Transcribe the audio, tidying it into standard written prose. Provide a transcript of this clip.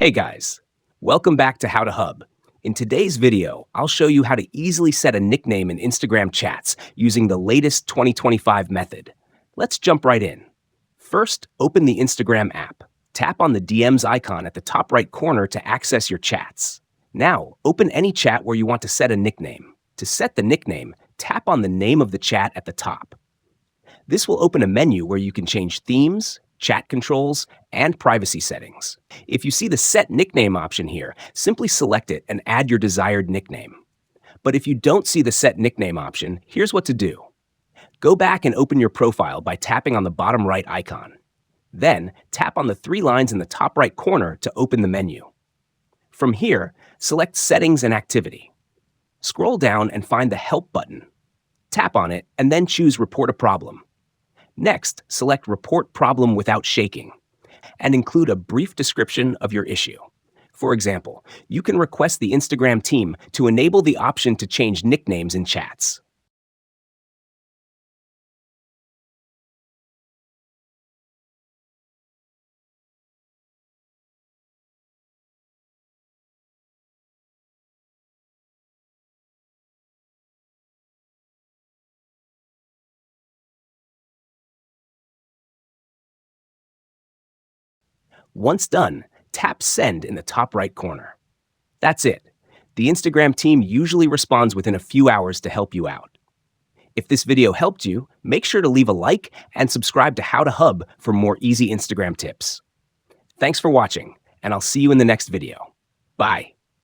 Hey guys, welcome back to HowToHub. In today's video, I'll show you how to easily set a nickname in Instagram chats using the latest 2025 method. Let's jump right in. First, open the Instagram app. Tap on the DMs icon at the top right corner to access your chats. Now, open any chat where you want to set a nickname. To set the nickname, tap on the name of the chat at the top. This will open a menu where you can change themes, chat controls, and privacy settings. If you see the Set Nickname option here, simply select it and add your desired nickname. But if you don't see the Set Nickname option, here's what to do. Go back and open your profile by tapping on the bottom right icon. Then, tap on the three lines in the top right corner to open the menu. From here, select Settings and Activity. Scroll down and find the Help button. Tap on it and then choose Report a Problem. Next, select Report Problem Without Shaking and include a brief description of your issue. For example, you can request the Instagram team to enable the option to change nicknames in chats. Once done, tap Send in the top right corner. That's it. The Instagram team usually responds within a few hours to help you out. If this video helped you, make sure to leave a like and subscribe to HowToHub for more easy Instagram tips. Thanks for watching, and I'll see you in the next video. Bye.